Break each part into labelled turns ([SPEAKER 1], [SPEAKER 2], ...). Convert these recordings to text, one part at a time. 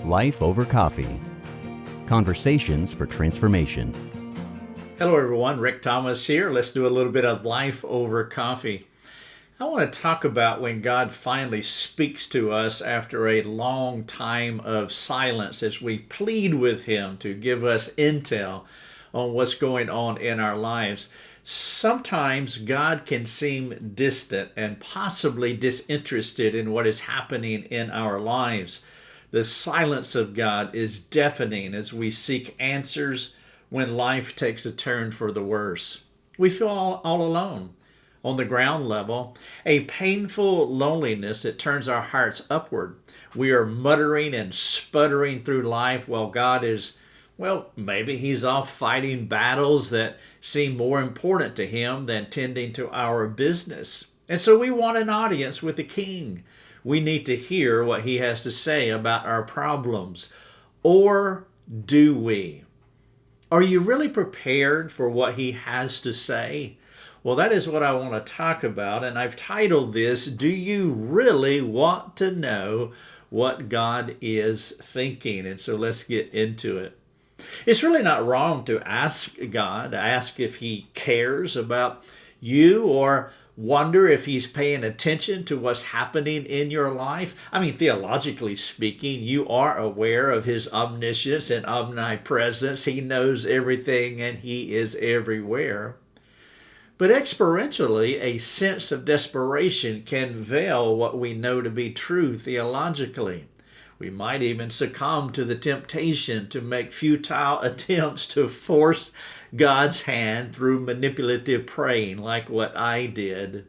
[SPEAKER 1] Life Over Coffee. Conversations for Transformation.
[SPEAKER 2] Hello everyone, Rick Thomas here. Let's do a little bit of Life Over Coffee. I want to talk about when God finally speaks to us after a long time of silence as we plead with Him to give us intel on what's going on in our lives. Sometimes God can seem distant and possibly disinterested in what is happening in our lives. The silence of God is deafening as we seek answers when life takes a turn for the worse. We feel all alone. On the ground level, a painful loneliness that turns our hearts upward. We are muttering and sputtering through life while God is, maybe He's off fighting battles that seem more important to Him than tending to our business. And so we want an audience with the King. We need to hear what He has to say about our problems. Or do we? Are you really prepared for what He has to say? Well, that is what I want to talk about, and I've titled this, Do You Really Want to Know What God Is Thinking? And so let's get into it. It's really not wrong to ask God, ask if He cares about you, or wonder if He's paying attention to what's happening in your life. I mean, theologically speaking, you are aware of His omniscience and omnipresence. He knows everything and He is everywhere. But experientially, a sense of desperation can veil what we know to be true theologically. We might even succumb to the temptation to make futile attempts to force God's hand through manipulative praying, like what I did.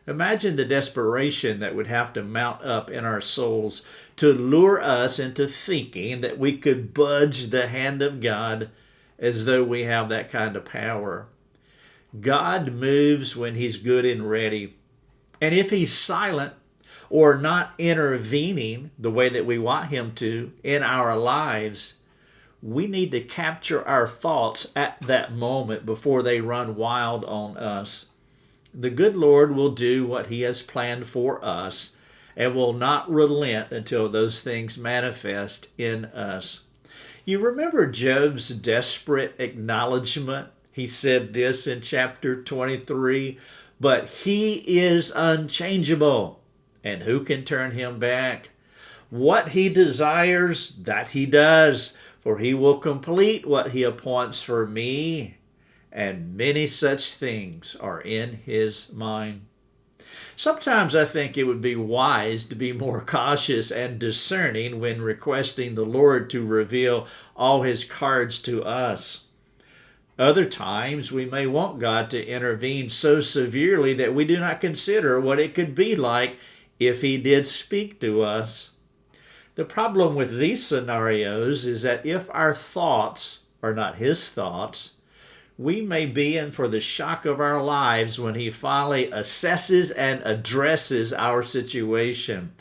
[SPEAKER 2] Imagine the desperation that would have to mount up in our souls to lure us into thinking that we could budge the hand of God as though we have that kind of power. God moves when He's good and ready. And if He's silent or not intervening the way that we want Him to in our lives, we need to capture our thoughts at that moment before they run wild on us. The good Lord will do what He has planned for us and will not relent until those things manifest in us. You remember Job's desperate acknowledgement? He said this in chapter 23, but He is unchangeable, and who can turn Him back? What He desires, that He does, for He will complete what He appoints for me, and many such things are in His mind. Sometimes I think it would be wise to be more cautious and discerning when requesting the Lord to reveal all His cards to us. Other times, we may want God to intervene so severely that we do not consider what it could be like if He did speak to us. The problem with these scenarios is that if our thoughts are not His thoughts, we may be in for the shock of our lives when He finally assesses and addresses our situation.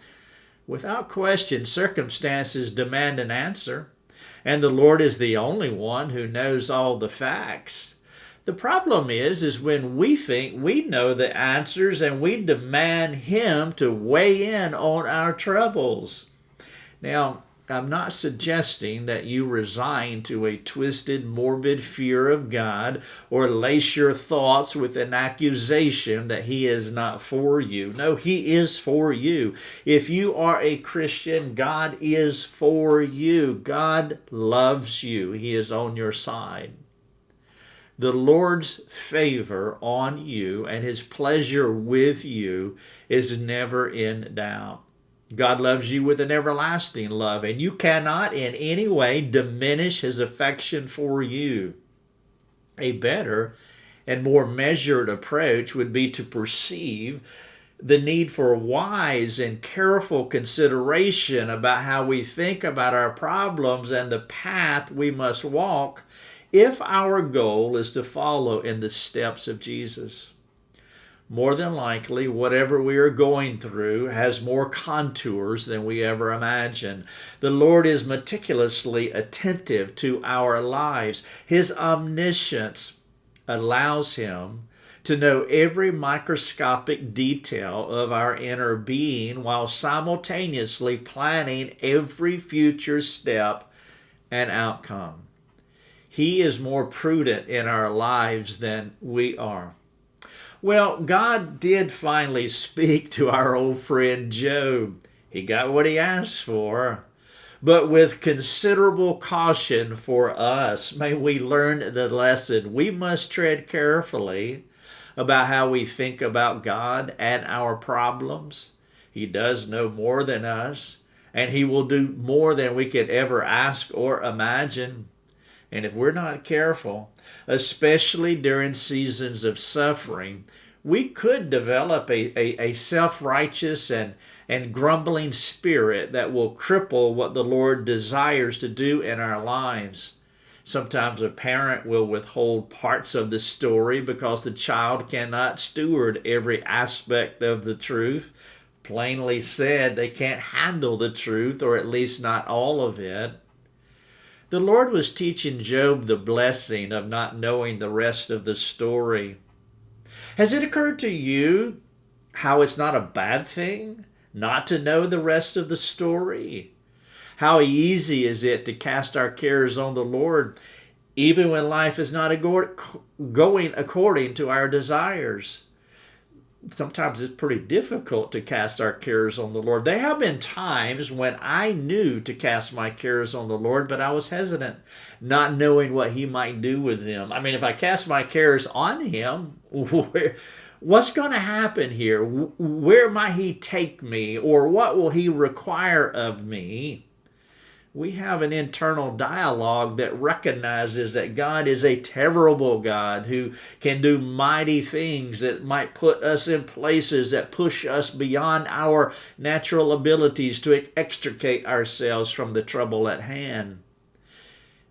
[SPEAKER 2] Without question, circumstances demand an answer. And the Lord is the only one who knows all the facts. The problem is when we think we know the answers and we demand Him to weigh in on our troubles. Now, I'm not suggesting that you resign to a twisted, morbid fear of God or lace your thoughts with an accusation that He is not for you. No, He is for you. If you are a Christian, God is for you. God loves you. He is on your side. The Lord's favor on you and His pleasure with you is never in doubt. God loves you with an everlasting love, and you cannot in any way diminish His affection for you. A better and more measured approach would be to perceive the need for wise and careful consideration about how we think about our problems and the path we must walk if our goal is to follow in the steps of Jesus. More than likely, whatever we are going through has more contours than we ever imagined. The Lord is meticulously attentive to our lives. His omniscience allows Him to know every microscopic detail of our inner being while simultaneously planning every future step and outcome. He is more prudent in our lives than we are. Well, God did finally speak to our old friend Job. He got what he asked for. But with considerable caution for us, may we learn the lesson. We must tread carefully about how we think about God and our problems. He does know more than us, and He will do more than we could ever ask or imagine. And if we're not careful, especially during seasons of suffering, we could develop a self-righteous and grumbling spirit that will cripple what the Lord desires to do in our lives. Sometimes a parent will withhold parts of the story because the child cannot steward every aspect of the truth. Plainly said, they can't handle the truth, or at least not all of it. The Lord was teaching Job the blessing of not knowing the rest of the story. Has it occurred to you how it's not a bad thing not to know the rest of the story? How easy is it to cast our cares on the Lord, even when life is not going according to our desires? Sometimes it's pretty difficult to cast our cares on the Lord. There have been times when I knew to cast my cares on the Lord, but I was hesitant, not knowing what He might do with them. I mean, if I cast my cares on Him, what's going to happen here? Where might He take me? Or what will He require of me? We have an internal dialogue that recognizes that God is a terrible God who can do mighty things that might put us in places that push us beyond our natural abilities to extricate ourselves from the trouble at hand.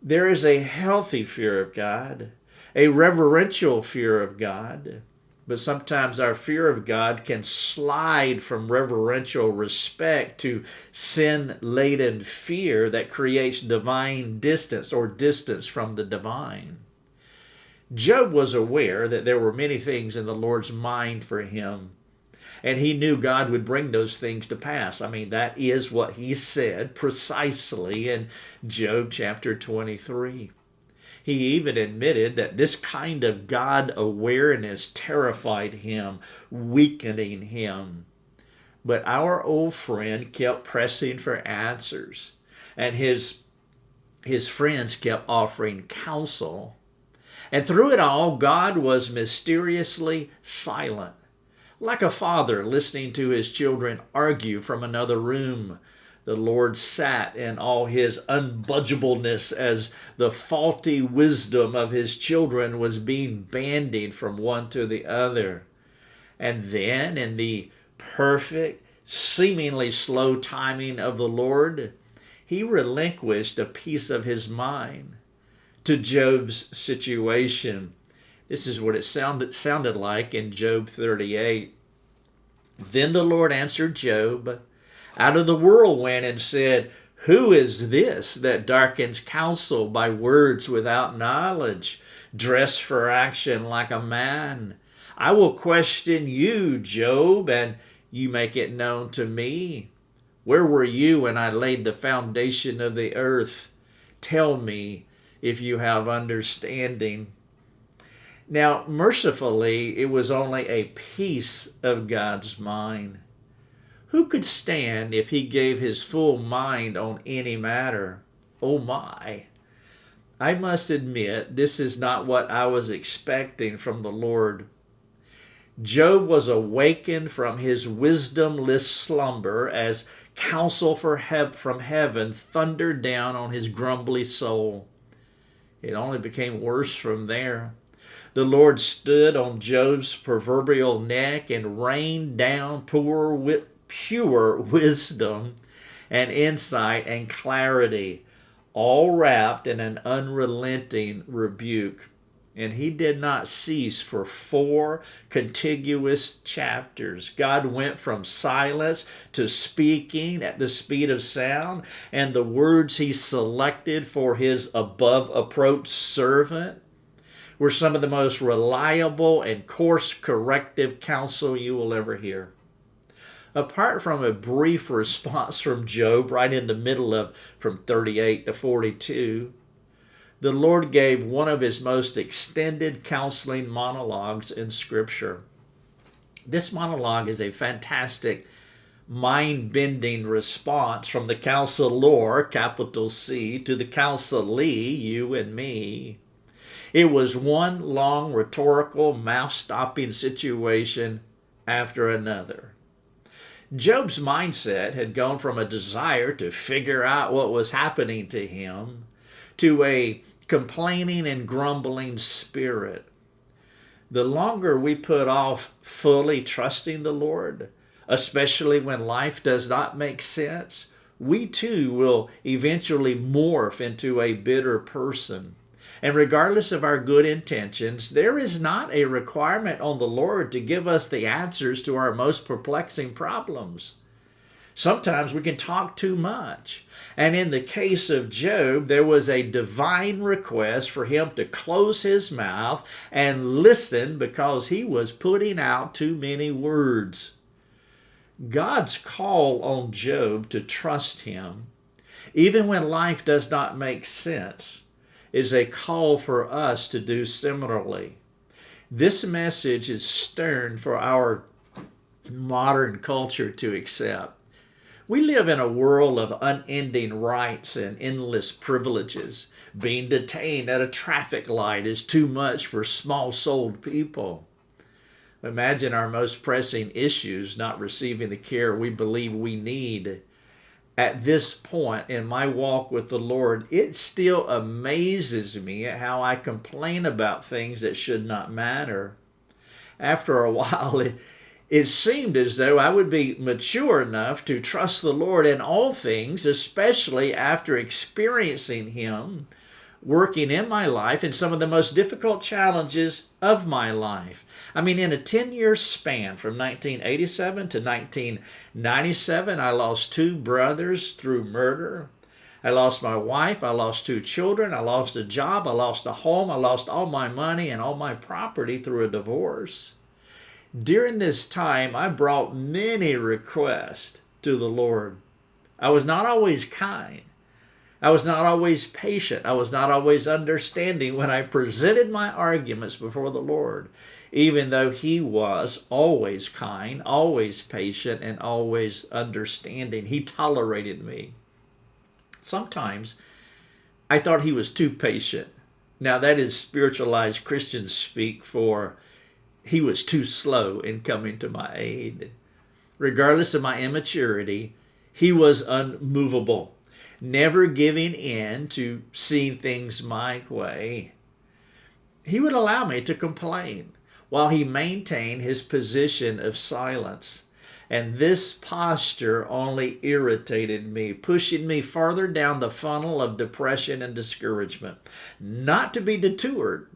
[SPEAKER 2] There is a healthy fear of God, a reverential fear of God. But sometimes our fear of God can slide from reverential respect to sin-laden fear that creates divine distance or distance from the divine. Job was aware that there were many things in the Lord's mind for him, and he knew God would bring those things to pass. I mean, that is what he said precisely in Job chapter 23. He even admitted that this kind of God awareness terrified him, weakening him. But our old friend kept pressing for answers, and his friends kept offering counsel. And through it all, God was mysteriously silent, like a father listening to his children argue from another room. The Lord sat in all His unbudgeableness as the faulty wisdom of His children was being bandied from one to the other. And then, in the perfect, seemingly slow timing of the Lord, He relinquished a piece of His mind to Job's situation. This is what it sounded like in Job 38. Then the Lord answered Job out of the whirlwind and said, "Who is this that darkens counsel by words without knowledge, dressed for action like a man? I will question you, Job, and you make it known to me. Where were you when I laid the foundation of the earth? Tell me if you have understanding." Now, mercifully, it was only a piece of God's mind. Who could stand if He gave His full mind on any matter? Oh my! I must admit, this is not what I was expecting from the Lord. Job was awakened from his wisdomless slumber as counsel from heaven thundered down on his grumbly soul. It only became worse from there. The Lord stood on Job's proverbial neck and rained down pure wisdom and insight and clarity, all wrapped in an unrelenting rebuke. And He did not cease for 4 contiguous chapters. God went from silence to speaking at the speed of sound, and the words He selected for His above-approach servant were some of the most reliable and course corrective counsel you will ever hear. Apart from a brief response from Job right in the middle of from 38 to 42, the Lord gave one of his most extended counseling monologues in Scripture. This monologue is a fantastic, mind-bending response from the counselor, capital C, to the counselee, you and me. It was one long rhetorical, mouth-stopping situation after another. Job's mindset had gone from a desire to figure out what was happening to him to a complaining and grumbling spirit. The longer we put off fully trusting the Lord, especially when life does not make sense, we too will eventually morph into a bitter person. And regardless of our good intentions, there is not a requirement on the Lord to give us the answers to our most perplexing problems. Sometimes we can talk too much. And in the case of Job, there was a divine request for him to close his mouth and listen because he was putting out too many words. God's call on Job to trust him, even when life does not make sense, is a call for us to do similarly. This message is stern for our modern culture to accept. We live in a world of unending rights and endless privileges. Being detained at a traffic light is too much for small-souled people. Imagine our most pressing issues not receiving the care we believe we need. At this point in my walk with the Lord, it still amazes me at how I complain about things that should not matter. After a while, it seemed as though I would be mature enough to trust the Lord in all things, especially after experiencing Him working in my life in some of the most difficult challenges of my life. I mean, in a 10-year span from 1987 to 1997, I lost 2 brothers through murder. I lost my wife. I lost 2 children. I lost a job. I lost a home. I lost all my money and all my property through a divorce. During this time, I brought many requests to the Lord. I was not always kind. I was not always patient. I was not always understanding when I presented my arguments before the Lord, even though He was always kind, always patient, and always understanding. He tolerated me. Sometimes I thought He was too patient. Now that is spiritualized Christian speak for He was too slow in coming to my aid. Regardless of my immaturity, He was unmovable, never giving in to seeing things my way. He would allow me to complain while He maintained His position of silence. And this posture only irritated me, pushing me farther down the funnel of depression and discouragement. Not to be deterred.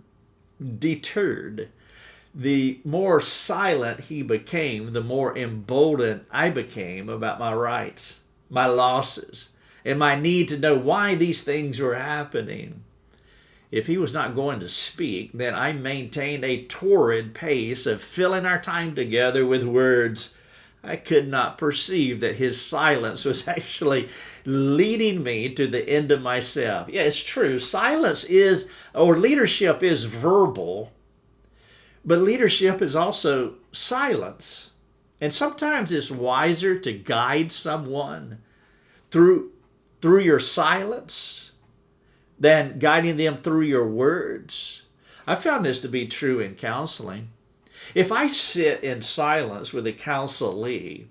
[SPEAKER 2] The more silent He became, the more emboldened I became about my rights, my losses, and my need to know why these things were happening. If He was not going to speak, then I maintained a torrid pace of filling our time together with words. I could not perceive that His silence was actually leading me to the end of myself. Yeah, it's true. Leadership is verbal, but leadership is also silence. And sometimes it's wiser to guide someone through your silence than guiding them through your words. I found this to be true in counseling. If I sit in silence with a counselee,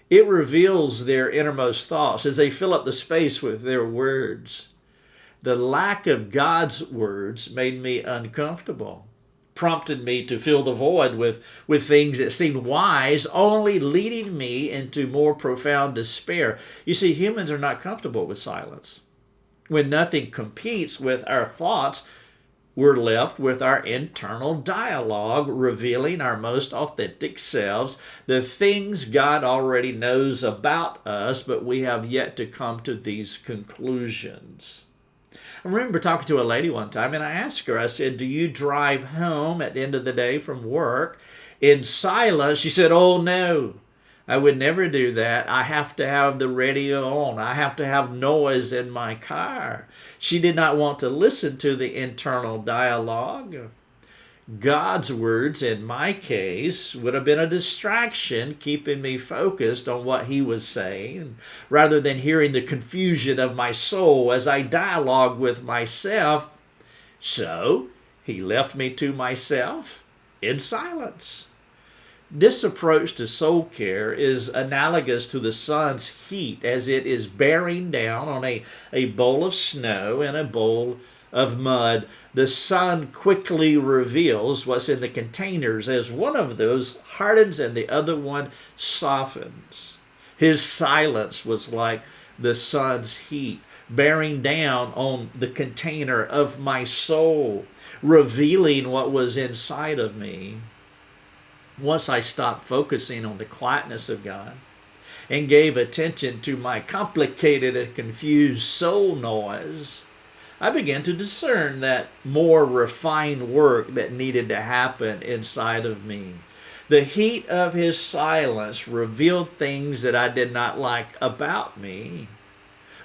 [SPEAKER 2] it reveals their innermost thoughts as they fill up the space with their words. The lack of God's words made me uncomfortable, prompted me to fill the void with things that seemed wise, only leading me into more profound despair. You see, humans are not comfortable with silence. When nothing competes with our thoughts, we're left with our internal dialogue, revealing our most authentic selves, the things God already knows about us, but we have yet to come to these conclusions. I remember talking to a lady one time, and I asked her, I said, do you drive home at the end of the day from work in silence? She said, oh, no. I would never do that. I have to have the radio on. I have to have noise in my car. She did not want to listen to the internal dialogue. God's words, in my case, would have been a distraction, keeping me focused on what he was saying, rather than hearing the confusion of my soul as I dialogue with myself. So he left me to myself in silence. This approach to soul care is analogous to the sun's heat as it is bearing down on a bowl of snow and a bowl of mud. The sun quickly reveals what's in the containers as one of those hardens and the other one softens. His silence was like the sun's heat bearing down on the container of my soul, revealing what was inside of me. Once I stopped focusing on the quietness of God and gave attention to my complicated and confused soul noise, I began to discern that more refined work that needed to happen inside of me. The heat of his silence revealed things that I did not like about me.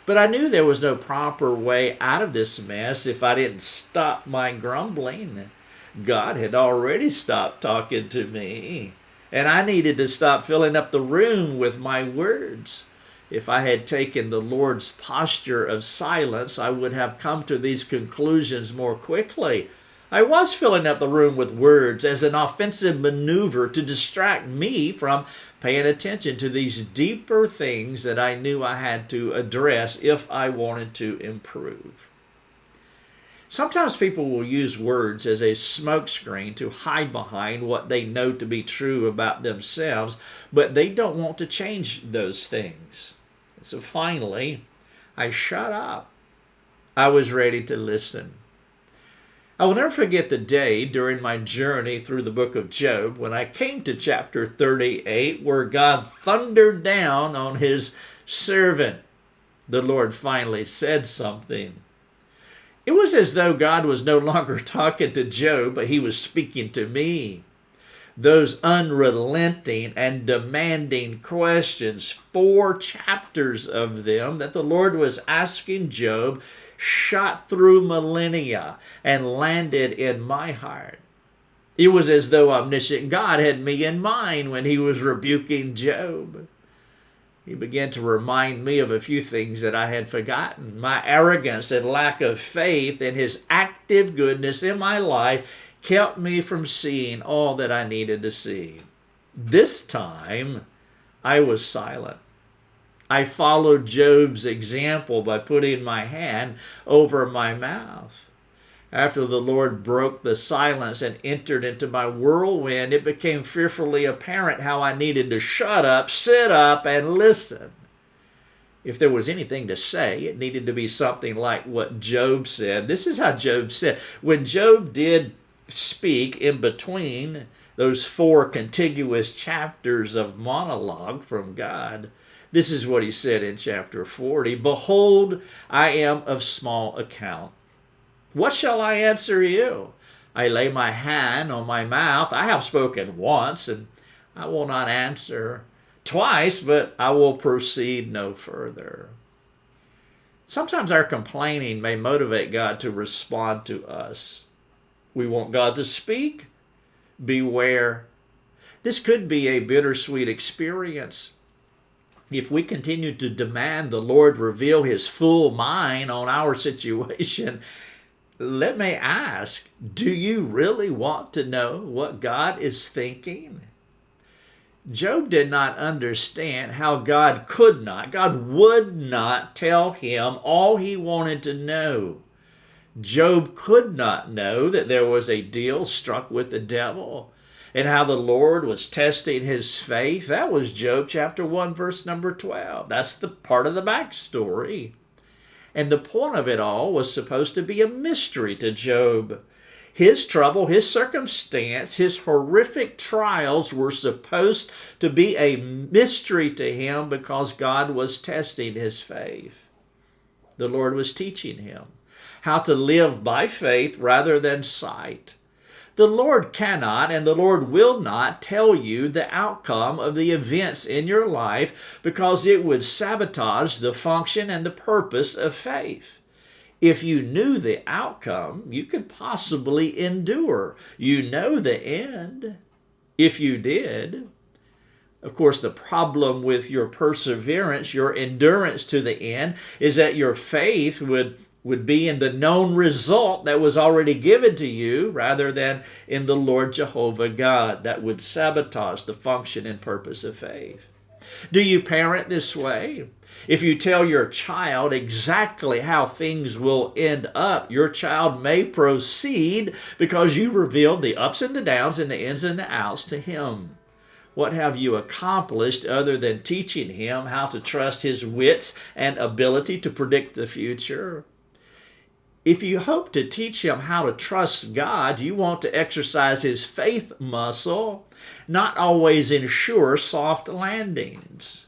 [SPEAKER 2] But I knew there was no proper way out of this mess if I didn't stop my grumbling. God had already stopped talking to me, and I needed to stop filling up the room with my words. If I had taken the Lord's posture of silence, I would have come to these conclusions more quickly. I was filling up the room with words as an offensive maneuver to distract me from paying attention to these deeper things that I knew I had to address if I wanted to improve. Sometimes people will use words as a smokescreen to hide behind what they know to be true about themselves, but they don't want to change those things. So finally, I shut up. I was ready to listen. I will never forget the day during my journey through the book of Job when I came to chapter 38, where God thundered down on his servant. The Lord finally said something. It was as though God was no longer talking to Job, but he was speaking to me. Those unrelenting and demanding questions, 4 chapters of them that the Lord was asking Job, shot through millennia and landed in my heart. It was as though omniscient God had me in mind when he was rebuking Job. He began to remind me of a few things that I had forgotten. My arrogance and lack of faith in his active goodness in my life kept me from seeing all that I needed to see. This time, I was silent. I followed Job's example by putting my hand over my mouth. After the Lord broke the silence and entered into my whirlwind, it became fearfully apparent how I needed to shut up, sit up, and listen. If there was anything to say, it needed to be something like what Job said. This is how Job said. When Job did speak in between those 4 contiguous chapters of monologue from God, this is what he said in chapter 40. Behold, I am of small account. What shall I answer you? I lay my hand on my mouth. I have spoken once, and I will not answer. Twice, but I will proceed no further. Sometimes our complaining may motivate God to respond to us. We want God to speak. Beware. This could be a bittersweet experience. If we continue to demand the Lord reveal his full mind on our situation, let me ask, do you really want to know what God is thinking? Job did not understand how God would not tell him all he wanted to know. Job could not know that there was a deal struck with the devil and how the Lord was testing his faith. That was Job chapter 1, verse number 12. That's the part of the backstory. And the point of it all was supposed to be a mystery to Job. His trouble, his circumstance, his horrific trials were supposed to be a mystery to him because God was testing his faith. The Lord was teaching him. how to live by faith rather than sight. The Lord cannot and the Lord will not tell you the outcome of the events in your life because it would sabotage the function and the purpose of faith. If you knew the outcome, you could possibly endure. You know the end. If you did. Of course, the problem with your perseverance, your endurance to the end, is that your faith would be in the known result that was already given to you rather than in the Lord Jehovah God. That would sabotage the function and purpose of faith. Do you parent this way? If you tell your child exactly how things will end up, your child may proceed because you revealed the ups and the downs and the ins and the outs to him. What have you accomplished other than teaching him how to trust his wits and ability to predict the future? If you hope to teach him how to trust God, you want to exercise his faith muscle, not always ensure soft landings.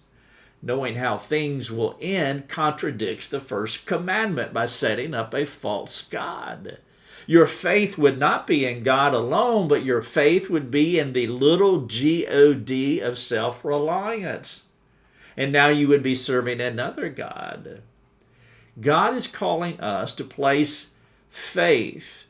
[SPEAKER 2] Knowing how things will end contradicts the first commandment by setting up a false god. Your faith would not be in God alone, but your faith would be in the little God of self-reliance. And now you would be serving another god. God is calling us to place faith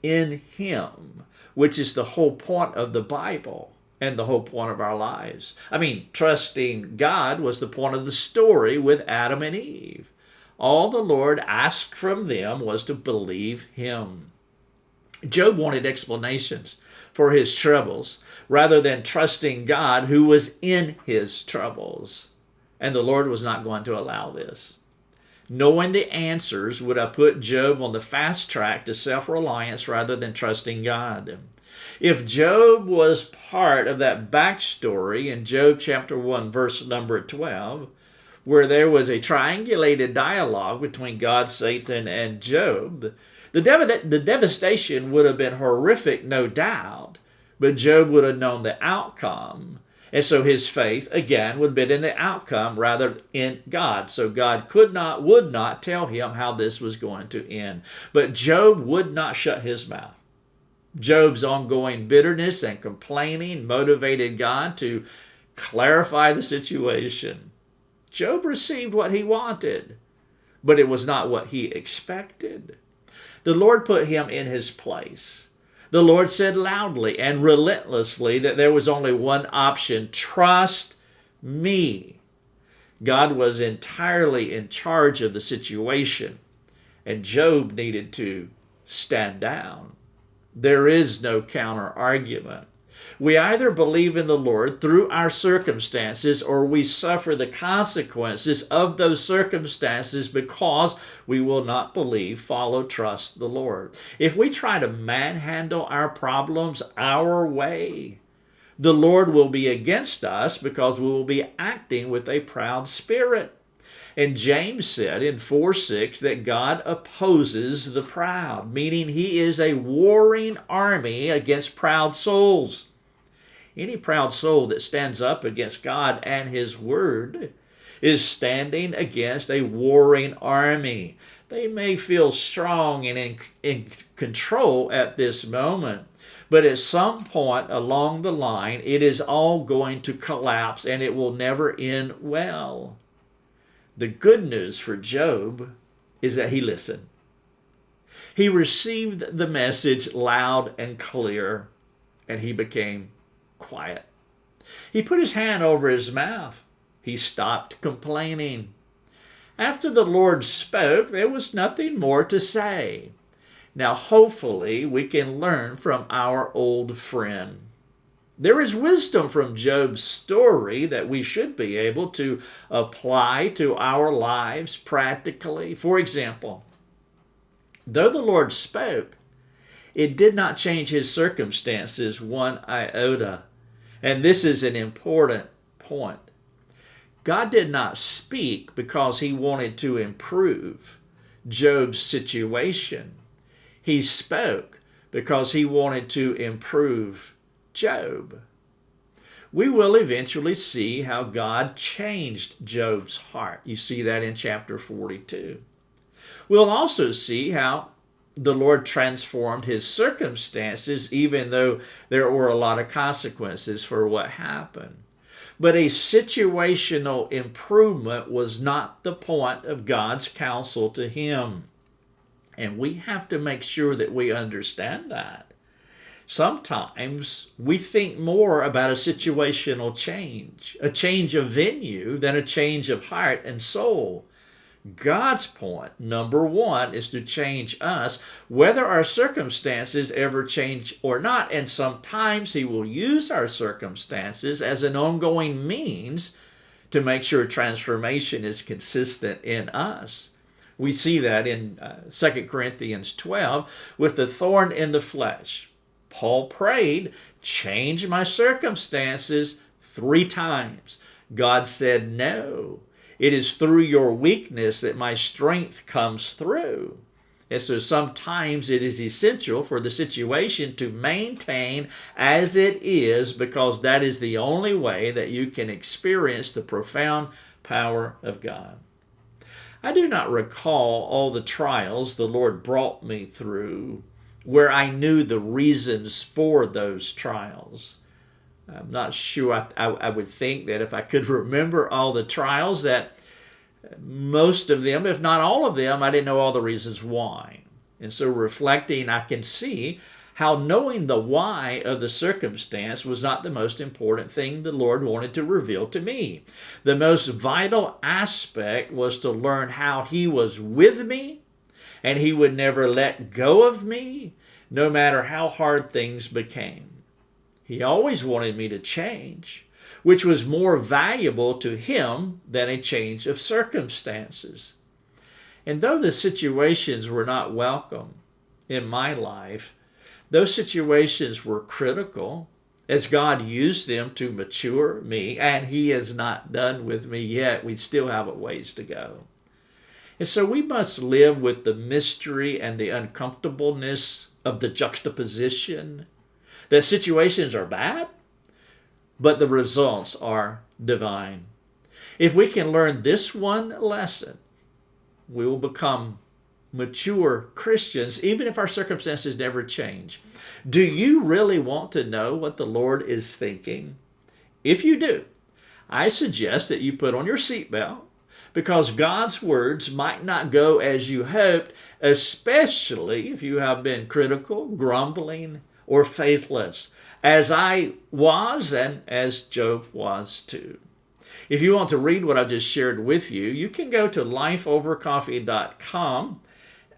[SPEAKER 2] in him, which is the whole point of the Bible and the whole point of our lives. I mean, trusting God was the point of the story with Adam and Eve. All the Lord asked from them was to believe him. Job wanted explanations for his troubles rather than trusting God who was in his troubles. And the Lord was not going to allow this. Knowing the answers would have put Job on the fast track to self-reliance rather than trusting God. If Job was part of that backstory in Job chapter 1, verse number 12, where there was a triangulated dialogue between God, Satan, and Job, the devastation would have been horrific, no doubt, but Job would have known the outcome. And so his faith, again, would have been in the outcome rather in God. So God would not tell him how this was going to end. But Job would not shut his mouth. Job's ongoing bitterness and complaining motivated God to clarify the situation. Job received what he wanted, but it was not what he expected. The Lord put him in his place. The Lord said loudly and relentlessly that there was only one option: trust me. God was entirely in charge of the situation, and Job needed to stand down. There is no counter argument. We either believe in the Lord through our circumstances or we suffer the consequences of those circumstances because we will not believe, follow, trust the Lord. If we try to manhandle our problems our way, the Lord will be against us because we will be acting with a proud spirit. And James said in 4:6 that God opposes the proud, meaning he is a warring army against proud souls. Any proud soul that stands up against God and his word is standing against a warring army. They may feel strong and in control at this moment, but at some point along the line, it is all going to collapse and it will never end well. The good news for Job is that he listened. He received the message loud and clear, and he became quiet. He put his hand over his mouth. He stopped complaining. After the Lord spoke, there was nothing more to say. Now, hopefully, we can learn from our old friend. There is wisdom from Job's story that we should be able to apply to our lives practically. For example, though the Lord spoke, it did not change his circumstances one iota. And this is an important point. God did not speak because he wanted to improve Job's situation. He spoke because he wanted to improve Job. We will eventually see how God changed Job's heart. You see that in chapter 42. We'll also see how the Lord transformed his circumstances, even though there were a lot of consequences for what happened. But a situational improvement was not the point of God's counsel to him. And we have to make sure that we understand that. Sometimes we think more about a situational change, a change of venue, than a change of heart and soul. God's point, number one, is to change us, whether our circumstances ever change or not. And sometimes he will use our circumstances as an ongoing means to make sure transformation is consistent in us. We see that in 2 Corinthians 12 with the thorn in the flesh. Paul prayed, change my circumstances 3 times. God said, no. It is through your weakness that my strength comes through. And so sometimes it is essential for the situation to maintain as it is, because that is the only way that you can experience the profound power of God. I do not recall all the trials the Lord brought me through where I knew the reasons for those trials. I'm not sure. I would think that if I could remember all the trials, that most of them, if not all of them, I didn't know all the reasons why. And so reflecting, I can see how knowing the why of the circumstance was not the most important thing the Lord wanted to reveal to me. The most vital aspect was to learn how he was with me and he would never let go of me, no matter how hard things became. He always wanted me to change, which was more valuable to him than a change of circumstances. And though the situations were not welcome in my life, those situations were critical as God used them to mature me, and he is not done with me yet. We still have a ways to go. And so we must live with the mystery and the uncomfortableness of the juxtaposition that situations are bad, but the results are divine. If we can learn this one lesson, we will become mature Christians, even if our circumstances never change. Do you really want to know what the Lord is thinking? If you do, I suggest that you put on your seatbelt, because God's words might not go as you hoped, especially if you have been critical, grumbling, or faithless, as I was and as Job was too. If you want to read what I just shared with you, you can go to lifeovercoffee.com,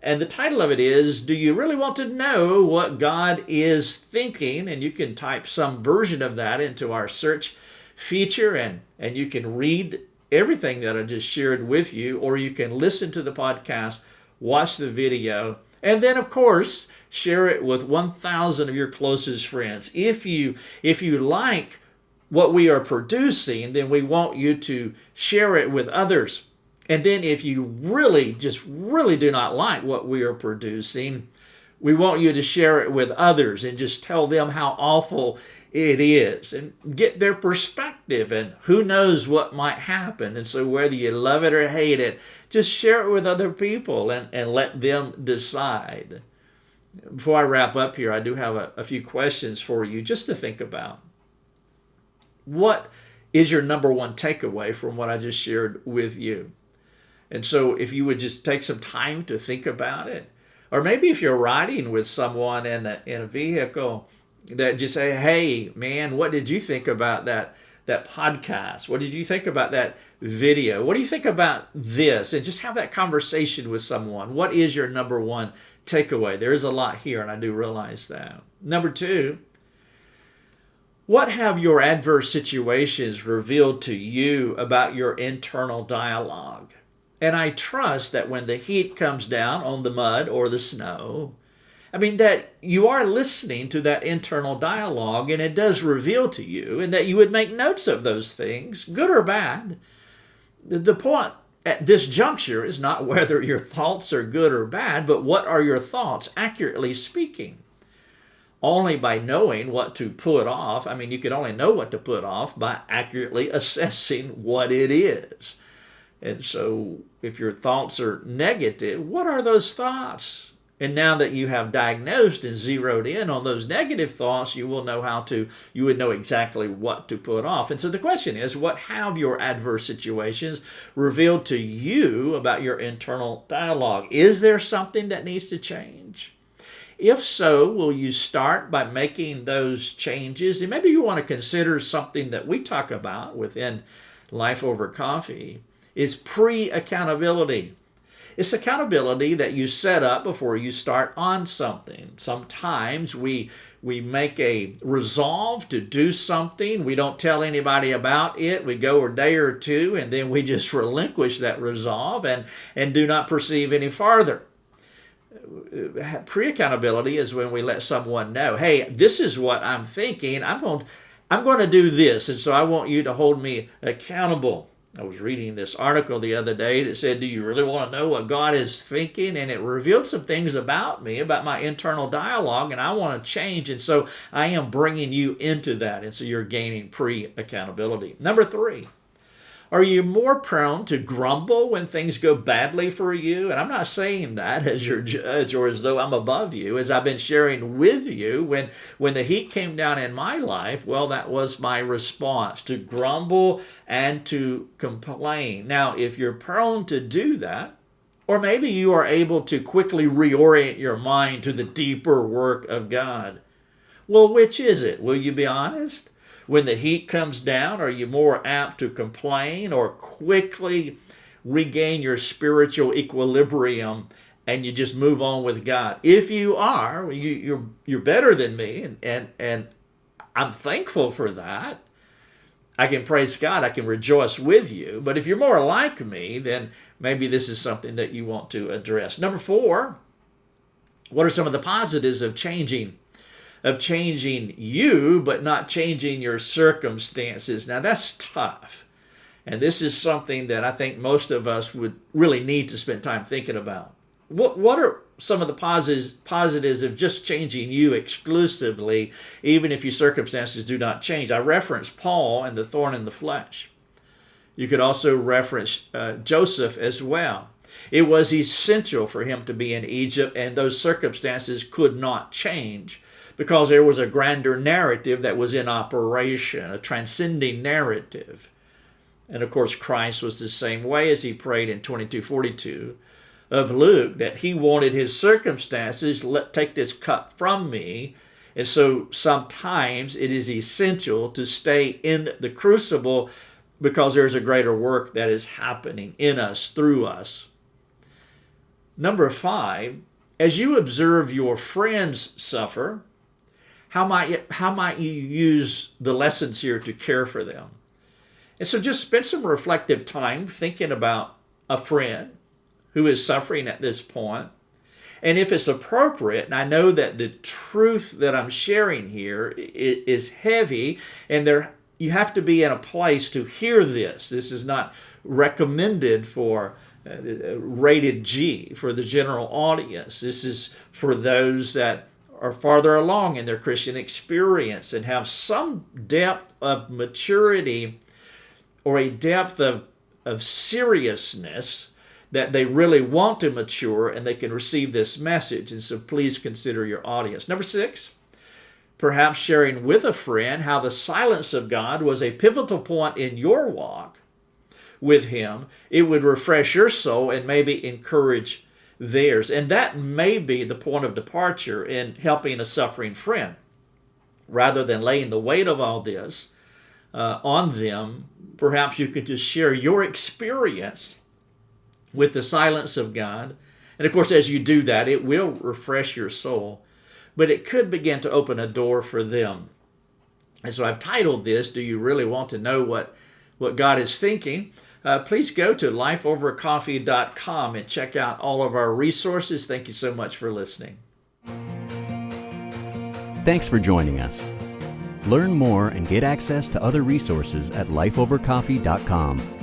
[SPEAKER 2] and the title of it is, Do You Really Want to Know What God Is Thinking? And you can type some version of that into our search feature, and you can read everything that I just shared with you, or you can listen to the podcast, watch the video, and then, of course, share it with 1,000 of your closest friends. If you like what we are producing, then we want you to share it with others. And then if you really do not like what we are producing, we want you to share it with others and just tell them how awful it is and get their perspective, and who knows what might happen. And so whether you love it or hate it, just share it with other people and let them decide. Before I wrap up here, I do have a few questions for you just to think about. What is your number one takeaway from what I just shared with you? And so if you would just take some time to think about it, or maybe if you're riding with someone in a vehicle, that just say, hey, man, what did you think about that podcast? What did you think about that video? What do you think about this? And just have that conversation with someone. What is your number one takeaway? There is a lot here, and I do realize that. Number 2, what have your adverse situations revealed to you about your internal dialogue? And I trust that when the heat comes down on the mud or the snow, that you are listening to that internal dialogue, and it does reveal to you, and that you would make notes of those things, good or bad. The point at this juncture is not whether your thoughts are good or bad, but what are your thoughts, accurately speaking. Only by knowing what to put off, you can only know what to put off by accurately assessing what it is. And so if your thoughts are negative, what are those thoughts? And now that you have diagnosed and zeroed in on those negative thoughts, you would know exactly what to put off. And so the question is, what have your adverse situations revealed to you about your internal dialogue? Is there something that needs to change? If so, will you start by making those changes? And maybe you want to consider something that we talk about within Life Over Coffee is pre-accountability. It's accountability that you set up before you start on something. Sometimes we make a resolve to do something. We don't tell anybody about it. We go a day or two, and then we just relinquish that resolve and do not proceed any farther. Pre-accountability is when we let someone know, hey, this is what I'm thinking. I'm going to do this, and so I want you to hold me accountable. I was reading this article the other day that said, do you really want to know what God is thinking? And it revealed some things about me, about my internal dialogue, and I want to change. And so I am bringing you into that. And so you're gaining pre-accountability. Number 3, are you more prone to grumble when things go badly for you? And I'm not saying that as your judge or as though I'm above you. As I've been sharing with you, when the heat came down in my life, well, that was my response, to grumble and to complain. Now, if you're prone to do that, or maybe you are able to quickly reorient your mind to the deeper work of God, well, which is it? Will you be honest? When the heat comes down, are you more apt to complain or quickly regain your spiritual equilibrium and you just move on with God? If you are, you're better than me, and I'm thankful for that. I can praise God. I can rejoice with you. But if you're more like me, then maybe this is something that you want to address. Number 4, what are some of the positives of changing you, but not changing your circumstances? Now, that's tough. And this is something that I think most of us would really need to spend time thinking about. What are some of the positives of just changing you exclusively, even if your circumstances do not change? I referenced Paul and the thorn in the flesh. You could also reference Joseph as well. It was essential for him to be in Egypt, and those circumstances could not change, because there was a grander narrative that was in operation, a transcending narrative. And of course, Christ was the same way, as he prayed in 22:42 of Luke, that he wanted his circumstances, take this cup from me. And so sometimes it is essential to stay in the crucible, because there's a greater work that is happening in us, through us. Number 5, as you observe your friends suffer, how might you use the lessons here to care for them? And so just spend some reflective time thinking about a friend who is suffering at this point. And if it's appropriate, and I know that the truth that I'm sharing here is heavy, and you have to be in a place to hear this. This is not recommended for rated G for the general audience. This is for those that are farther along in their Christian experience and have some depth of maturity or a depth of seriousness that they really want to mature, and they can receive this message. And so please consider your audience. Number 6, perhaps sharing with a friend how the silence of God was a pivotal point in your walk with him. It would refresh your soul and maybe encourage theirs. And that may be the point of departure in helping a suffering friend. Rather than laying the weight of all this on them, perhaps you could just share your experience with the silence of God. And of course, as you do that, it will refresh your soul, but it could begin to open a door for them. And so I've titled this, Do You Really Want to Know What God is Thinking? Please go to lifeovercoffee.com and check out all of our resources. Thank you so much for listening.
[SPEAKER 1] Thanks for joining us. Learn more and get access to other resources at lifeovercoffee.com.